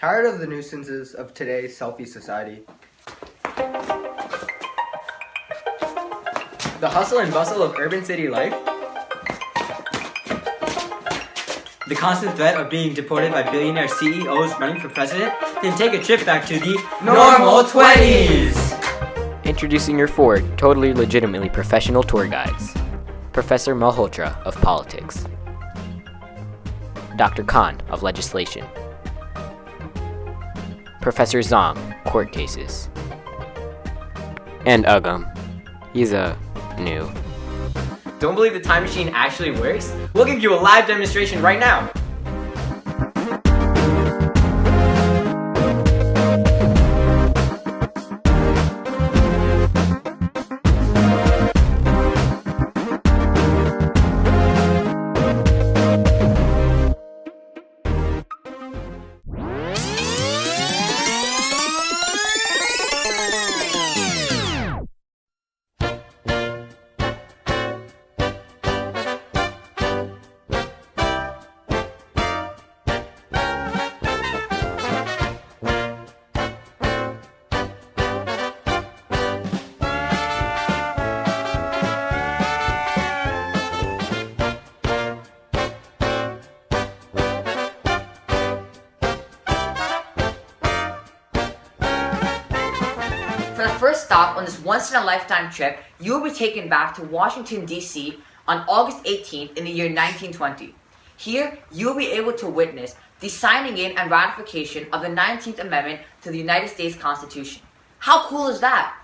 Tired of the nuisances of today's selfie society? The hustle and bustle of urban city life? The constant threat of being deported by billionaire CEOs running for president? Then take a trip back to the normal 20s! Introducing your four totally legitimately professional tour guides. Professor Malhotra of Politics. Dr. Khan of Legislation. Professor Zong, Court Cases. And Ugum. He's new. Don't believe the time machine actually works? We'll give you a live demonstration right now! For the first stop on this once-in-a-lifetime trip, you will be taken back to Washington, D.C. on August 18th in the year 1920. Here, you will be able to witness the signing in and ratification of the 19th Amendment to the United States Constitution. How cool is that?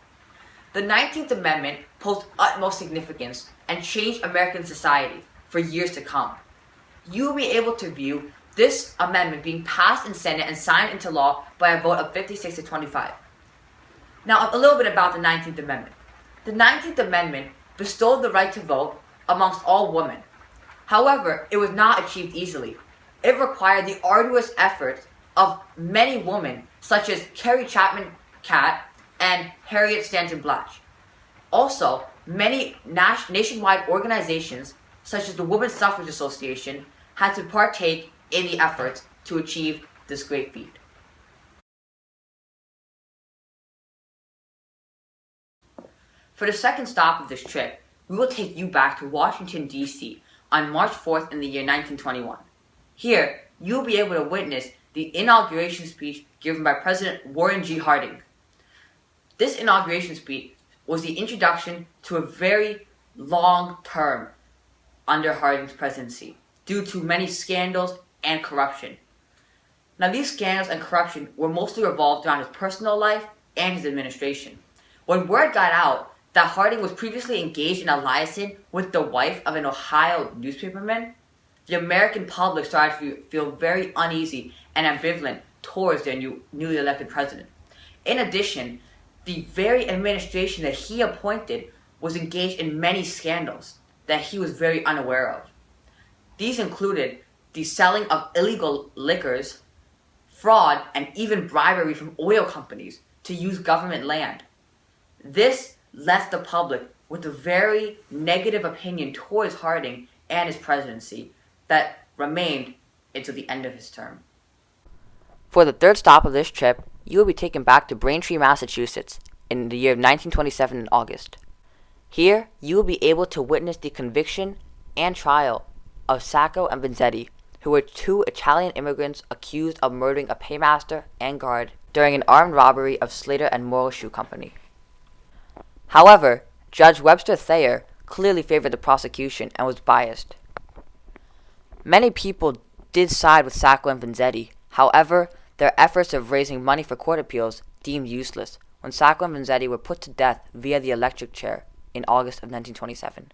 The 19th Amendment posed utmost significance and changed American society for years to come. You will be able to view this amendment being passed in Senate and signed into law by a vote of 56 to 25. Now, a little bit about the 19th Amendment. The 19th Amendment bestowed the right to vote amongst all women. However, it was not achieved easily. It required the arduous efforts of many women, such as Carrie Chapman Catt and Harriet Stanton Blatch. Also, many nationwide organizations, such as the Women's Suffrage Association, had to partake in the efforts to achieve this great feat. For the second stop of this trip, we will take you back to Washington, D.C. on March 4th in the year 1921. Here, you will be able to witness the inauguration speech given by President Warren G. Harding. This inauguration speech was the introduction to a very long term under Harding's presidency due to many scandals and corruption. Now, these scandals and corruption were mostly revolved around his personal life and his administration. When word got out that Harding was previously engaged in a liaison with the wife of an Ohio newspaperman, the American public started to feel very uneasy and ambivalent towards their newly elected president. In addition, the very administration that he appointed was engaged in many scandals that he was very unaware of. These included the selling of illegal liquors, fraud, and even bribery from oil companies to use government land. This left the public with a very negative opinion towards Harding and his presidency that remained until the end of his term. For the third stop of this trip, you will be taken back to Braintree, Massachusetts in the year of 1927 in August. Here, you will be able to witness the conviction and trial of Sacco and Vanzetti, who were two Italian immigrants accused of murdering a paymaster and guard during an armed robbery of Slater and Morrill Shoe Company. However, Judge Webster Thayer clearly favored the prosecution and was biased. Many people did side with Sacco and Vanzetti. However, their efforts of raising money for court appeals deemed useless when Sacco and Vanzetti were put to death via the electric chair in August of 1927.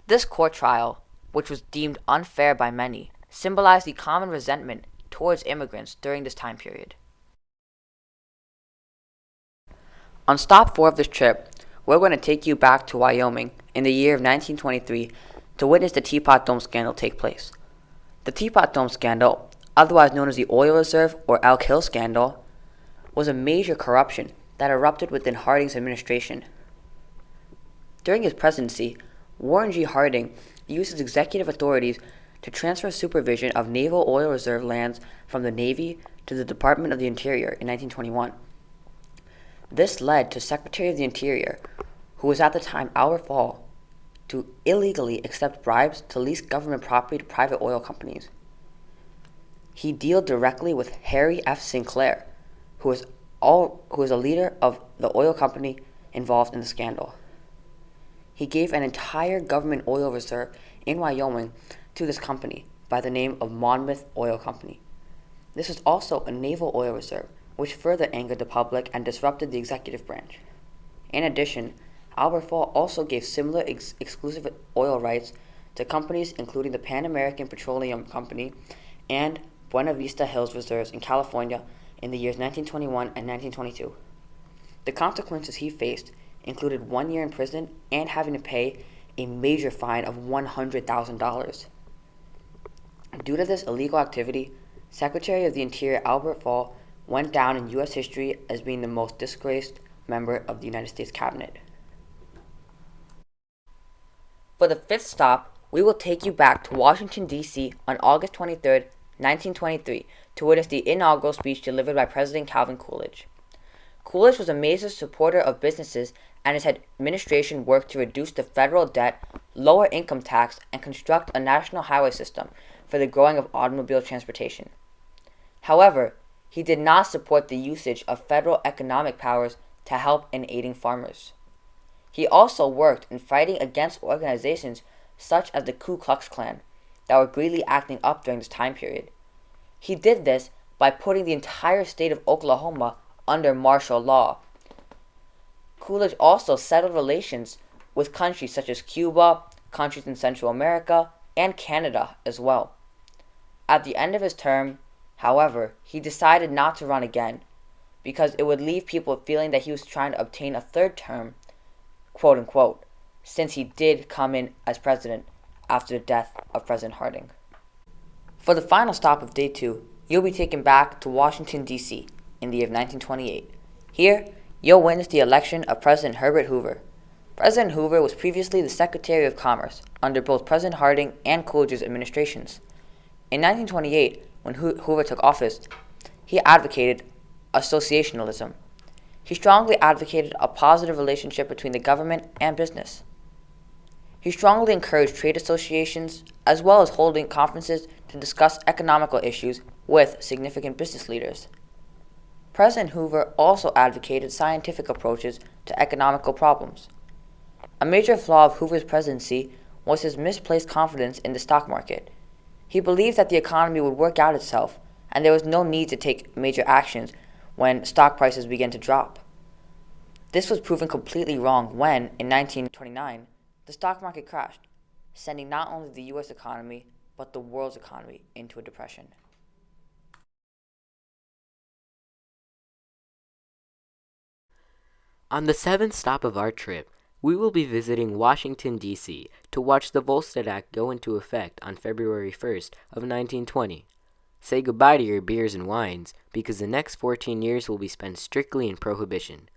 This court trial, which was deemed unfair by many, symbolized the common resentment towards immigrants during this time period. On stop 4 of this trip, we're going to take you back to Wyoming in the year of 1923 to witness the Teapot Dome scandal take place. The Teapot Dome scandal, otherwise known as the Oil Reserve or Elk Hill scandal, was a major corruption that erupted within Harding's administration. During his presidency, Warren G. Harding used his executive authorities to transfer supervision of naval oil reserve lands from the Navy to the Department of the Interior in 1921. This led to Secretary of the Interior, who was at the time Albert Fall, to illegally accept bribes to lease government property to private oil companies. He dealt directly with Harry F. Sinclair, who was a leader of the oil company involved in the scandal. He gave an entire government oil reserve in Wyoming to this company by the name of Monmouth Oil Company. This was also a naval oil reserve, which further angered the public and disrupted the executive branch. In addition, Albert Fall also gave similar exclusive oil rights to companies including the Pan American Petroleum Company and Buena Vista Hills reserves in California in the years 1921 and 1922. The consequences he faced included 1 year in prison and having to pay a major fine of $100,000. Due to this illegal activity, Secretary of the Interior Albert Fall went down in U.S. history as being the most disgraced member of the United States Cabinet. For the fifth stop, we will take you back to Washington, D.C. on August 23, 1923, to witness the inaugural speech delivered by President Calvin Coolidge. Coolidge was a major supporter of businesses, and his administration worked to reduce the federal debt, lower income tax, and construct a national highway system for the growing of automobile transportation. However, he did not support the usage of federal economic powers to help in aiding farmers. He also worked in fighting against organizations such as the Ku Klux Klan that were greedily acting up during this time period. He did this by putting the entire state of Oklahoma under martial law. Coolidge also settled relations with countries such as Cuba, countries in Central America, and Canada as well. At the end of his term, however, he decided not to run again because it would leave people feeling that he was trying to obtain a third term, quote unquote, since he did come in as president after the death of President Harding. For the final stop of day 2, you'll be taken back to Washington, D.C. in the year of 1928. Here, you'll witness the election of President Herbert Hoover. President Hoover was previously the Secretary of Commerce under both President Harding and Coolidge's administrations. In 1928, when Hoover took office, he advocated associationalism. He strongly advocated a positive relationship between the government and business. He strongly encouraged trade associations as well as holding conferences to discuss economical issues with significant business leaders. President Hoover also advocated scientific approaches to economical problems. A major flaw of Hoover's presidency was his misplaced confidence in the stock market. He believed that the economy would work out itself, and there was no need to take major actions when stock prices began to drop. This was proven completely wrong when, in 1929, the stock market crashed, sending not only the U.S. economy, but the world's economy into a depression. On the 7th stop of our trip, we will be visiting Washington, D.C. to watch the Volstead Act go into effect on February 1st of 1920. Say goodbye to your beers and wines, because the next 14 years will be spent strictly in prohibition.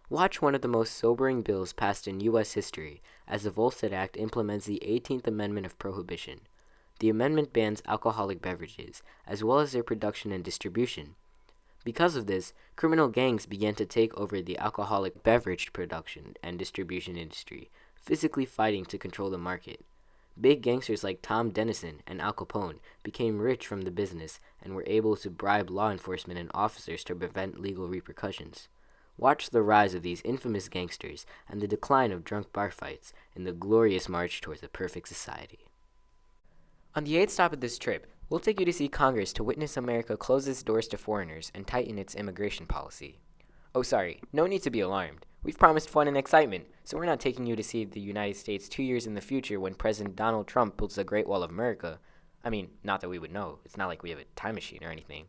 Watch one of the most sobering bills passed in U.S. history as the Volstead Act implements the 18th Amendment of Prohibition. The amendment bans alcoholic beverages, as well as their production and distribution. Because of this, criminal gangs began to take over the alcoholic beverage production and distribution industry, physically fighting to control the market. Big gangsters like Tom Dennison and Al Capone became rich from the business and were able to bribe law enforcement and officers to prevent legal repercussions. Watch the rise of these infamous gangsters and the decline of drunk bar fights in the glorious march towards a perfect society. On the 8th stop of this trip, we'll take you to see Congress to witness America close its doors to foreigners and tighten its immigration policy. Oh, sorry, no need to be alarmed. We've promised fun and excitement, so we're not taking you to see the United States 2 years in the future when President Donald Trump builds the Great Wall of America. I mean, not that we would know. It's not like we have a time machine or anything.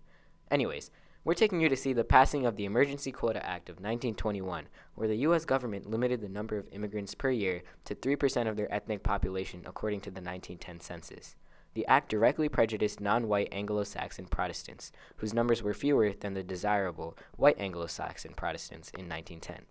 Anyways, we're taking you to see the passing of the Emergency Quota Act of 1921, where the U.S. government limited the number of immigrants per year to 3% of their ethnic population according to the 1910 census. The act directly prejudiced non-white Anglo-Saxon Protestants, whose numbers were fewer than the desirable white Anglo-Saxon Protestants in 1910.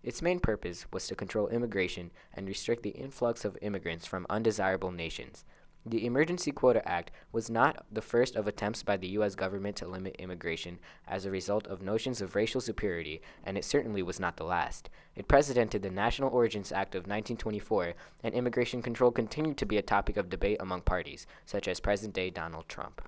Its main purpose was to control immigration and restrict the influx of immigrants from undesirable nations. The Emergency Quota Act was not the first of attempts by the U.S. government to limit immigration as a result of notions of racial superiority, and it certainly was not the last. It precedented the National Origins Act of 1924, and immigration control continued to be a topic of debate among parties, such as present-day Donald Trump.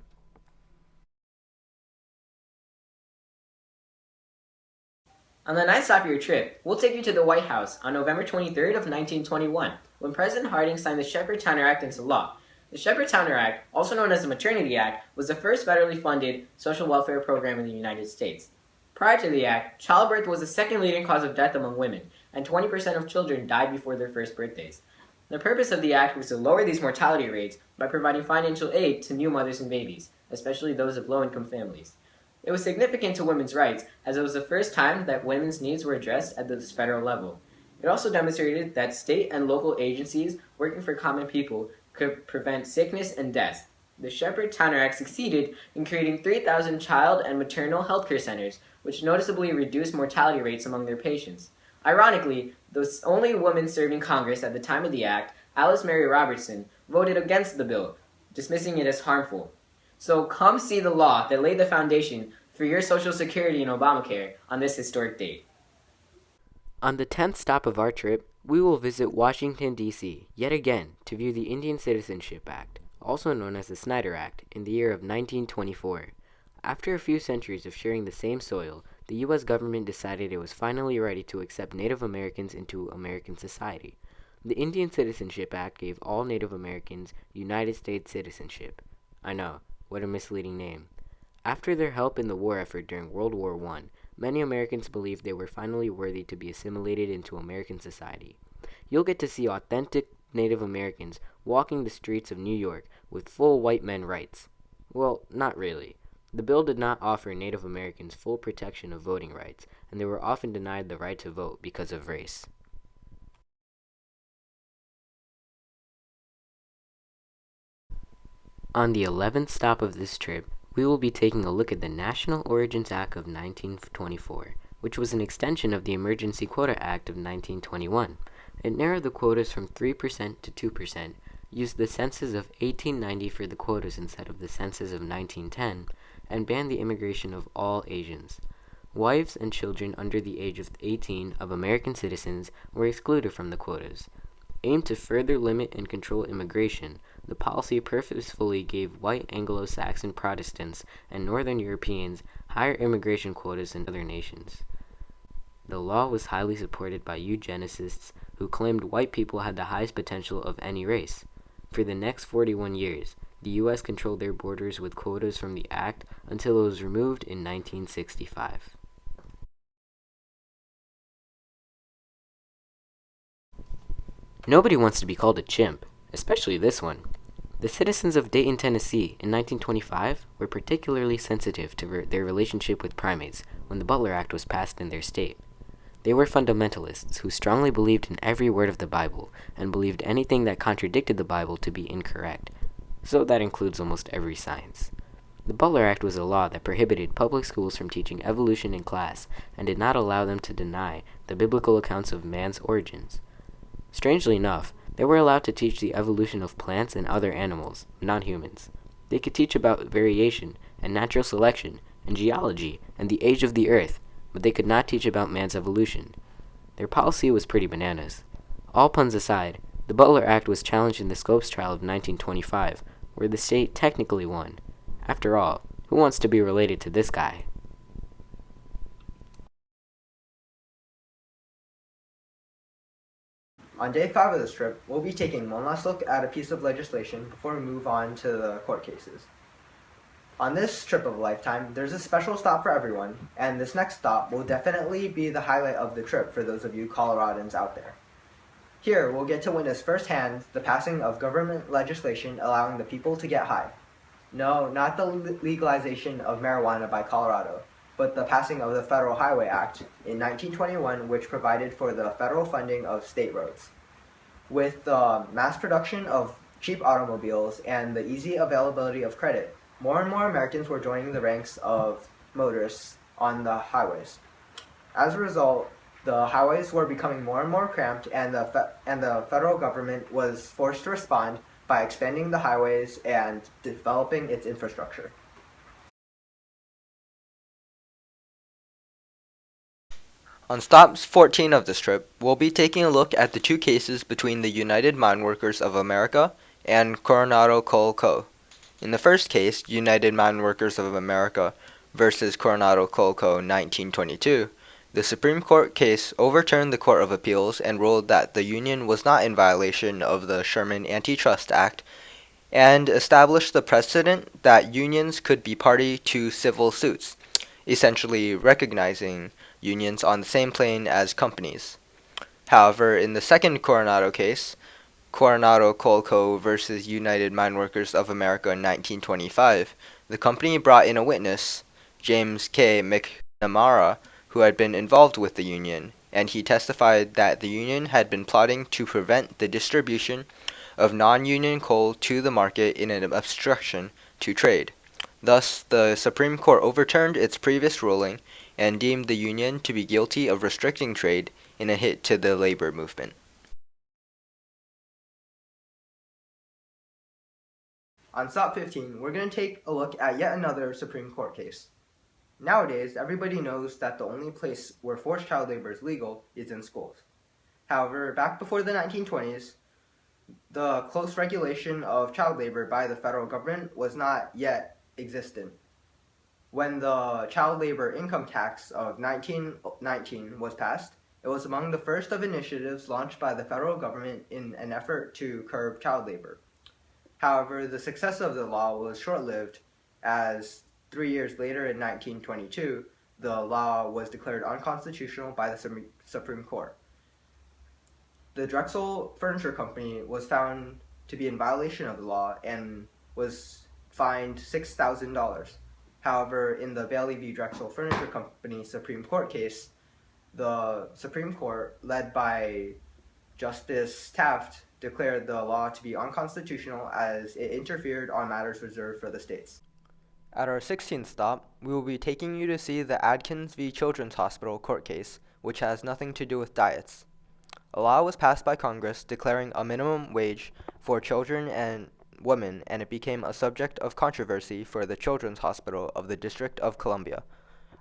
On the ninth stop of your trip, we'll take you to the White House on November 23rd of 1921, when President Harding signed the Shepherd-Towner Act into law. The Shepherd-Towner Act, also known as the Maternity Act, was the first federally funded social welfare program in the United States. Prior to the act, childbirth was the second leading cause of death among women, and 20% of children died before their first birthdays. The purpose of the act was to lower these mortality rates by providing financial aid to new mothers and babies, especially those of low-income families. It was significant to women's rights, as it was the first time that women's needs were addressed at this federal level. It also demonstrated that state and local agencies working for common people could prevent sickness and death. The Shepherd-Towner Act succeeded in creating 3,000 child and maternal healthcare centers, which noticeably reduced mortality rates among their patients. Ironically, the only woman serving Congress at the time of the act, Alice Mary Robertson, voted against the bill, dismissing it as harmful. So come see the law that laid the foundation for your Social Security and Obamacare on this historic date. On the 10th stop of our trip, we will visit Washington, D.C., yet again to view the Indian Citizenship Act, also known as the Snyder Act, in the year of 1924. After a few centuries of sharing the same soil, the U.S. government decided it was finally ready to accept Native Americans into American society. The Indian Citizenship Act gave all Native Americans United States citizenship. I know, what a misleading name. After their help in the war effort during World War I, many Americans believed they were finally worthy to be assimilated into American society. You'll get to see authentic Native Americans walking the streets of New York with full white men rights. Well, not really. The bill did not offer Native Americans full protection of voting rights, and they were often denied the right to vote because of race. On the 11th stop of this trip, we will be taking a look at the National Origins Act of 1924, which was an extension of the Emergency Quota Act of 1921. It narrowed the quotas from 3% to 2%, used the census of 1890 for the quotas instead of the census of 1910, and banned the immigration of all Asians. Wives and children under the age of 18 of American citizens were excluded from the quotas. Aimed to further limit and control immigration, the policy purposefully gave white Anglo-Saxon Protestants and Northern Europeans higher immigration quotas than other nations. The law was highly supported by eugenicists who claimed white people had the highest potential of any race. For the next 41 years, the U.S. controlled their borders with quotas from the act until it was removed in 1965. Nobody wants to be called a chimp, especially this one. The citizens of Dayton, Tennessee in 1925 were particularly sensitive to their relationship with primates when the Butler Act was passed in their state. They were fundamentalists who strongly believed in every word of the Bible and believed anything that contradicted the Bible to be incorrect. So that includes almost every science. The Butler Act was a law that prohibited public schools from teaching evolution in class and did not allow them to deny the biblical accounts of man's origins. Strangely enough, they were allowed to teach the evolution of plants and other animals, not humans. They could teach about variation and natural selection and geology and the age of the earth, but they could not teach about man's evolution. Their policy was pretty bananas. All puns aside, the Butler Act was challenged in the Scopes trial of 1925, where the state technically won. After all, who wants to be related to this guy? On day 5 of this trip, we'll be taking one last look at a piece of legislation before we move on to the court cases. On this trip of a lifetime, there's a special stop for everyone, and this next stop will definitely be the highlight of the trip for those of you Coloradans out there. Here, we'll get to witness firsthand the passing of government legislation allowing the people to get high. No, not the legalization of marijuana by Colorado, but the passing of the Federal Highway Act in 1921, which provided for the federal funding of state roads. With the mass production of cheap automobiles and the easy availability of credit, more and more Americans were joining the ranks of motorists on the highways. As a result, the highways were becoming more and more cramped, and the federal government was forced to respond by expanding the highways and developing its infrastructure. On stop 14 of this trip, we'll be taking a look at the two cases between the United Mine Workers of America and Coronado Coal Co. In the first case, United Mine Workers of America versus Coronado Coal Co. 1922, the Supreme Court case overturned the Court of Appeals and ruled that the union was not in violation of the Sherman Antitrust Act and established the precedent that unions could be party to civil suits, essentially recognizing unions on the same plane as companies. However, in the second Coronado case, Coronado Coal Co. versus United Mine Workers of America in 1925, the company brought in a witness, James K. McNamara, who had been involved with the union, and he testified that the union had been plotting to prevent the distribution of non-union coal to the market in an obstruction to trade. Thus, the Supreme Court overturned its previous ruling and deemed the union to be guilty of restricting trade in a hit to the labor movement. On stop 15, we're going to take a look at yet another Supreme Court case. Nowadays, everybody knows that the only place where forced child labor is legal is in schools. However, back before the 1920s, the close regulation of child labor by the federal government was not yet existent. When the child labor income tax of 1919 was passed, it was among the first of initiatives launched by the federal government in an effort to curb child labor. However, the success of the law was short-lived, as 3 years later in 1922, the law was declared unconstitutional by the Supreme Court. The Drexel Furniture Company was found to be in violation of the law and was fined $6,000. However, in the Bailey v. Drexel Furniture Company Supreme Court case, the Supreme Court, led by Justice Taft, declared the law to be unconstitutional as it interfered on matters reserved for the states. At our 16th stop, we will be taking you to see the Adkins v. Children's Hospital court case, which has nothing to do with diets. A law was passed by Congress declaring a minimum wage for children and women, and it became a subject of controversy for the Children's Hospital of the District of Columbia.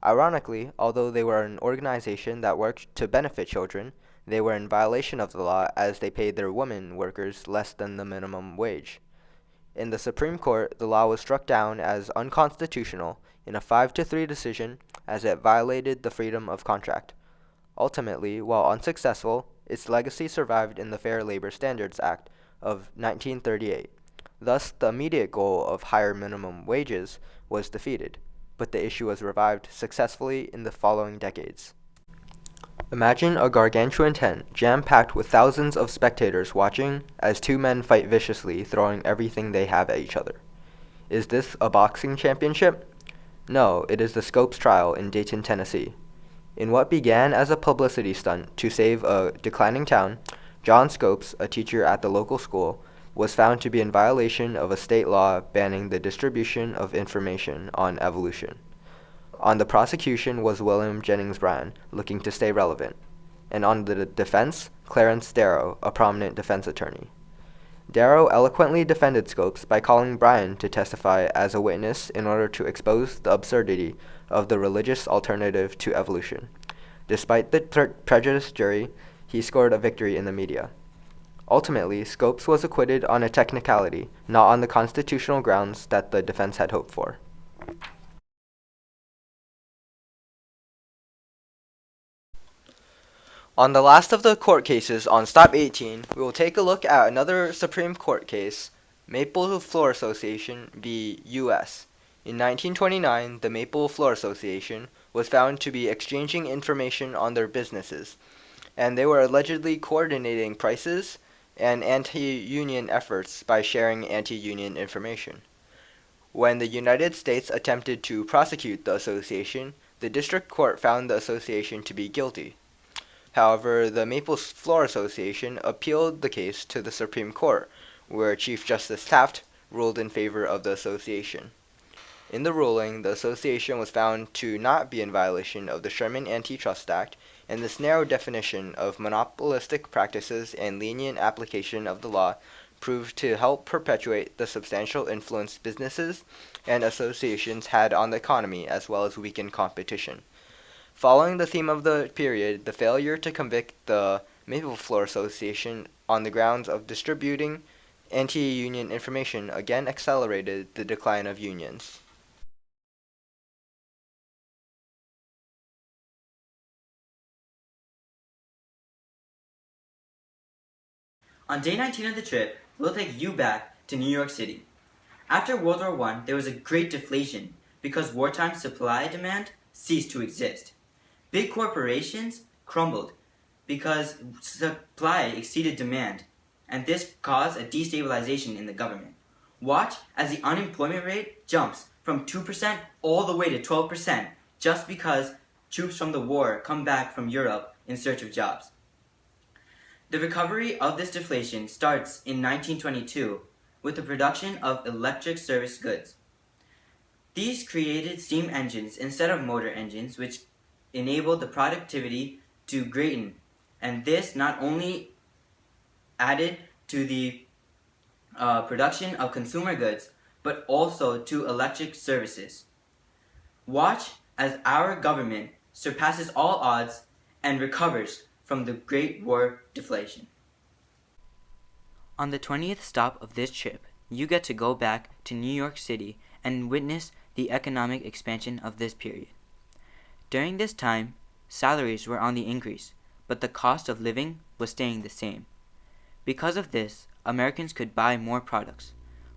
Ironically, although they were an organization that worked to benefit children, they were in violation of the law as they paid their women workers less than the minimum wage. In the Supreme Court, the law was struck down as unconstitutional in a 5-3 decision as it violated the freedom of contract. Ultimately, while unsuccessful, its legacy survived in the Fair Labor Standards Act of 1938. Thus, the immediate goal of higher minimum wages was defeated, but the issue was revived successfully in the following decades. Imagine a gargantuan tent jam-packed with thousands of spectators watching as two men fight viciously, throwing everything they have at each other. Is this a boxing championship? No, it is the Scopes trial in Dayton, Tennessee. In what began as a publicity stunt to save a declining town, John Scopes, a teacher at the local school, was found to be in violation of a state law banning the distribution of information on evolution. On the prosecution was William Jennings Bryan, looking to stay relevant, and on the defense, Clarence Darrow, a prominent defense attorney. Darrow eloquently defended Scopes by calling Bryan to testify as a witness in order to expose the absurdity of the religious alternative to evolution. Despite the prejudiced jury, he scored a victory in the media. Ultimately, Scopes was acquitted on a technicality, not on the constitutional grounds that the defense had hoped for. On the last of the court cases on Stop 18, we will take a look at another Supreme Court case, Maple Floor Association v. U.S. In 1929, the Maple Floor Association was found to be exchanging information on their businesses, and they were allegedly coordinating prices and anti-union efforts by sharing anti-union information. When the United States attempted to prosecute the association, the district court found the association to be guilty. However, the Maple Floor Association appealed the case to the Supreme Court, where Chief Justice Taft ruled in favor of the association. In the ruling, the association was found to not be in violation of the Sherman Antitrust Act, and this narrow definition of monopolistic practices and lenient application of the law proved to help perpetuate the substantial influence businesses and associations had on the economy as well as weaken competition. Following the theme of the period, the failure to convict the Maple Floor Association on the grounds of distributing anti-union information again accelerated the decline of unions. On day 19 of the trip, we'll take you back to New York City. After World War I, there was a great deflation because wartime supply-demand ceased to exist. Big corporations crumbled because supply exceeded demand, and this caused a destabilization in the government. Watch as the unemployment rate jumps from 2% all the way to 12% just because troops from the war come back from Europe in search of jobs. The recovery of this deflation starts in 1922 with the production of electric service goods. These created steam engines instead of motor engines, which enabled the productivity to greaten, and this not only added to the production of consumer goods, but also to electric services. Watch as our government surpasses all odds and recovers from the Great War deflation. On the 20th stop of this trip, you get to go back to New York City and witness the economic expansion of this period. During this time, salaries were on the increase, but the cost of living was staying the same. Because of this, Americans could buy more products.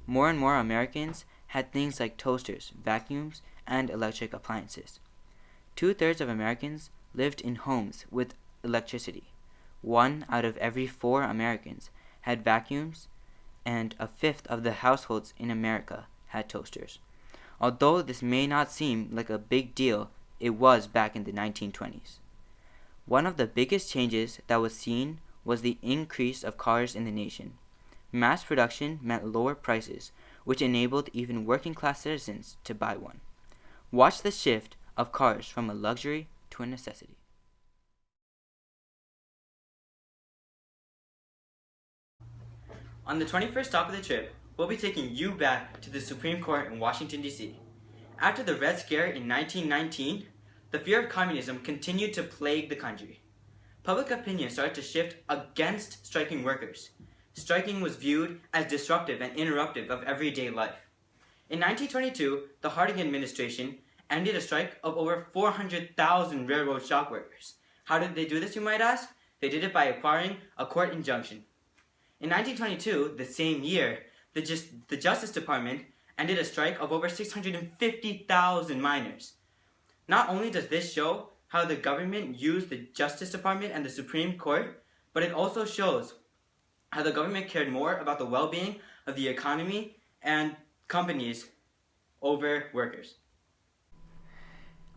More and more Americans had things like toasters, vacuums, and electric appliances. 2/3 of Americans lived in homes with electricity. 1 out of every 4 Americans had vacuums, and 1/5 of the households in America had toasters. Although this may not seem like a big deal, it was back in the 1920s. One of the biggest changes that was seen was the increase of cars in the nation. Mass production meant lower prices, which enabled even working-class citizens to buy one. Watch the shift of cars from a luxury to a necessity. On the 21st stop of the trip, we'll be taking you back to the Supreme Court in Washington, D.C. After the Red Scare in 1919, the fear of communism continued to plague the country. Public opinion started to shift against striking workers. Striking was viewed as disruptive and interruptive of everyday life. In 1922, the Harding administration ended a strike of over 400,000 railroad shop workers. How did they do this, you might ask? They did it by acquiring a court injunction. In 1922, the same year, the Justice Department ended a strike of over 650,000 miners. Not only does this show how the government used the Justice Department and the Supreme Court, but it also shows how the government cared more about the well-being of the economy and companies over workers.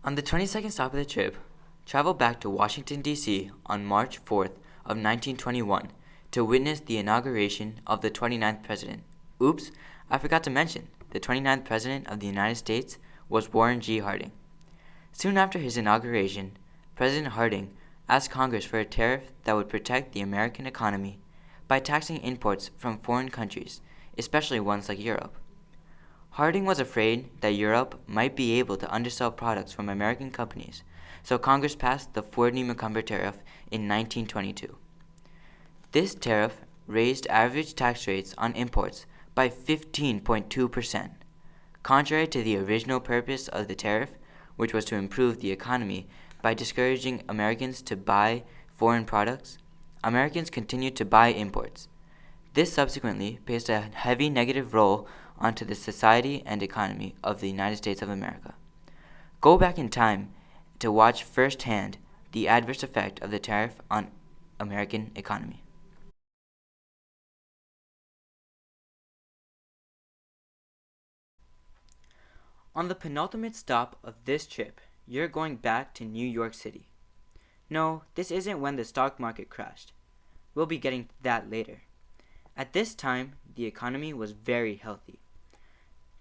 On the 22nd stop of the trip, travel back to Washington, D.C. on March 4th of 1921 to witness the inauguration of the 29th president. Oops, I forgot to mention, the 29th president of the United States was Warren G. Harding. Soon after his inauguration, President Harding asked Congress for a tariff that would protect the American economy by taxing imports from foreign countries, especially ones like Europe. Harding was afraid that Europe might be able to undersell products from American companies, so Congress passed the Fordney-McCumber tariff in 1922. This tariff raised average tax rates on imports by 15.2%. Contrary to the original purpose of the tariff, which was to improve the economy by discouraging Americans to buy foreign products, Americans continued to buy imports. This subsequently placed a heavy negative role onto the society and economy of the United States of America. Go back in time to watch firsthand the adverse effect of the tariff on American economy. On the penultimate stop of this trip, you're going back to New York City. No, this isn't when the stock market crashed. We'll be getting to that later. At this time, the economy was very healthy.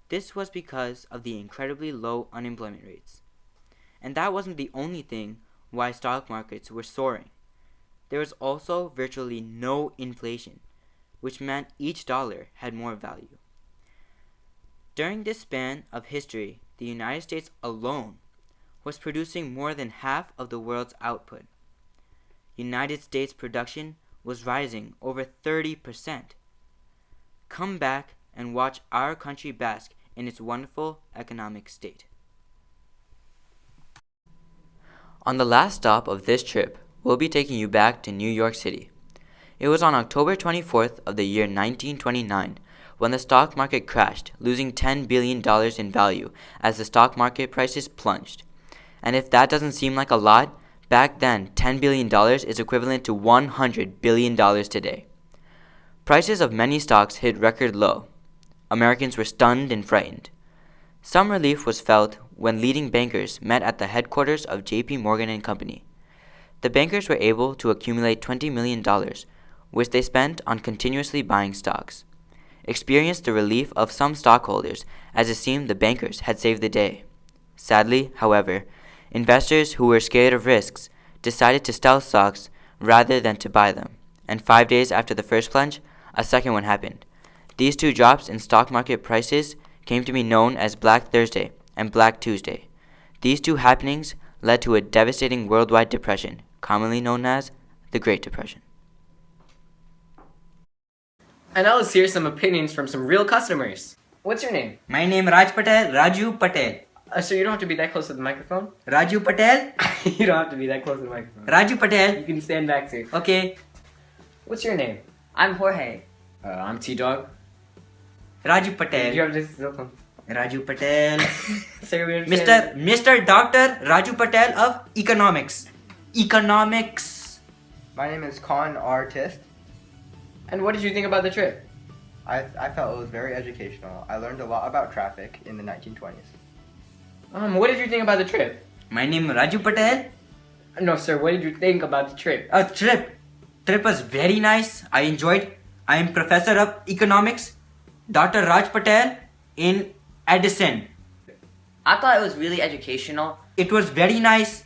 This was because of the incredibly low unemployment rates. And that wasn't the only thing why stock markets were soaring. There was also virtually no inflation. which meant each dollar had more value. During this span of history, the United States alone was producing more than half of the world's output. United States production was rising over 30%. Come back and watch our country bask in its wonderful economic state. On the last stop of this trip, we'll be taking you back to New York City. It was on October 24th of the year 1929 when the stock market crashed, losing $10 billion in value as the stock market prices plunged. And if that doesn't seem like a lot, back then $10 billion is equivalent to $100 billion today. Prices of many stocks hit record low. Americans were stunned and frightened. Some relief was felt when leading bankers met at the headquarters of J.P. Morgan & Company. The bankers were able to accumulate $20 million, which they spent on continuously buying stocks. Experienced the relief of some stockholders as it seemed the bankers had saved the day. Sadly, however, investors who were scared of risks decided to sell stocks rather than to buy them, and 5 days after the first plunge, a second one happened. These two drops in stock market prices came to be known as Black Thursday and Black Tuesday. These two happenings led to a devastating worldwide depression, commonly known as the Great Depression. And now let's hear some opinions from some real customers. What's your name? My name Raj Patel, Raju Patel. So you don't have to be that close to the microphone? Raju Patel? You don't have to be that close to the microphone. Raju Patel. You can stand back too. Okay. What's your name? I'm Jorge. I'm T-Dog. Raju Patel. You have this cell Raju Patel. Say we understand. Mr. Dr. Raju Patel of Economics. Economics. My name is Con Artist. And what did you think about the trip? I felt it was very educational. I learned a lot about traffic in the 1920s. What did you think about the trip? My name Raju Patel. No, sir. What did you think about the trip? Trip was very nice. I enjoyed. I am Professor of Economics, Dr. Raj Patel in Addison. I thought it was really educational. It was very nice.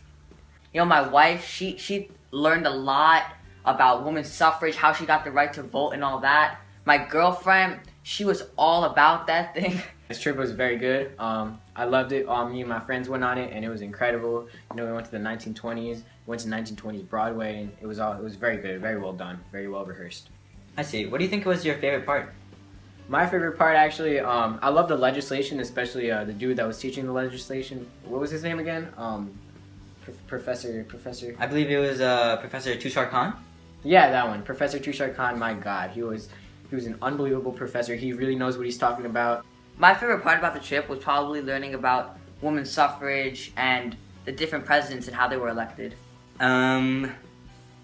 You know, my wife, she learned a lot about women's suffrage, how she got the right to vote and all that. My girlfriend, she was all about that thing. This trip was very good. I loved it. Me and my friends went on it, and it was incredible. You know, we went to the 1920s, went to 1920s Broadway, and it was very good, very well done, very well rehearsed. I see. What do you think was your favorite part? My favorite part, actually, I love the legislation, especially the dude that was teaching the legislation. What was his name again? Professor. I believe it was Professor Tushar Khan. Yeah, that one, Professor Tushar Khan. My God, he was an unbelievable professor. He really knows what he's talking about. My favorite part about the trip was probably learning about women's suffrage and the different presidents and how they were elected.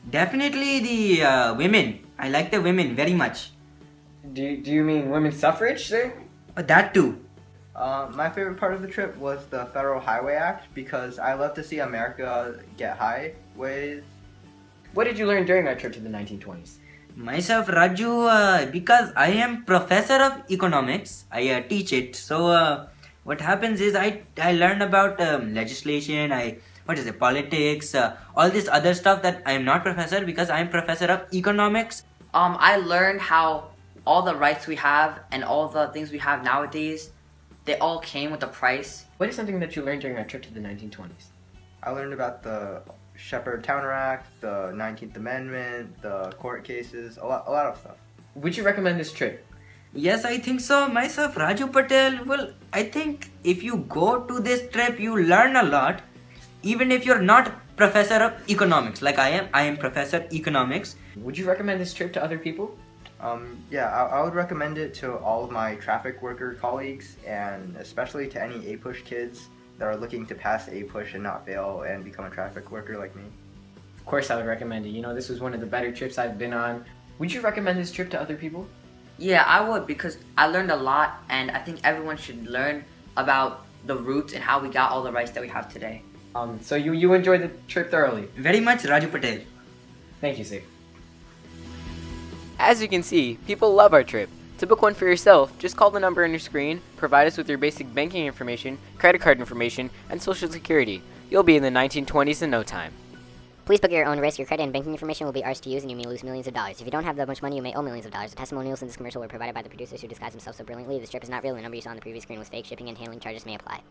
Definitely the women. I like the women very much. Do you mean women's suffrage, sir? That too. My favorite part of the trip was the Federal Highway Act because I love to see America get highways. What did you learn during our trip to the 1920s? Myself, Raju, because I am Professor of Economics, I teach it. So what happens is I learn about legislation, politics, all this other stuff that I am not Professor because I am Professor of Economics. I learned how all the rights we have and all the things we have nowadays, they all came with a price. What is something that you learned during our trip to the 1920s? I learned about the Shepard-Towner Act, the 19th Amendment, the court cases, a lot of stuff. Would you recommend this trip? Yes, I think so. Myself, Raju Patel, well, I think if you go to this trip, you learn a lot. Even if you're not Professor of Economics, like I am Professor Economics. Would you recommend this trip to other people? Yeah, I would recommend it to all of my traffic worker colleagues and especially to any APUSH kids that are looking to pass APUSH and not fail and become a traffic worker like me. Of course I would recommend it. You know, this was one of the better trips I've been on. Would you recommend this trip to other people? Yeah, I would because I learned a lot and I think everyone should learn about the roots and how we got all the rights that we have today. So you enjoyed the trip thoroughly? Very much, Raju Patel. Thank you, sir. As you can see, people love our trip. To book one for yourself, just call the number on your screen, provide us with your basic banking information, credit card information, and social security. You'll be in the 1920s in no time. Please book at your own risk. Your credit and banking information will be ours to use, and you may lose millions of dollars. If you don't have that much money, you may owe millions of dollars. The testimonials in this commercial were provided by the producers who disguised themselves so brilliantly. The strip is not real. The number you saw on the previous screen was fake. Shipping and handling charges may apply.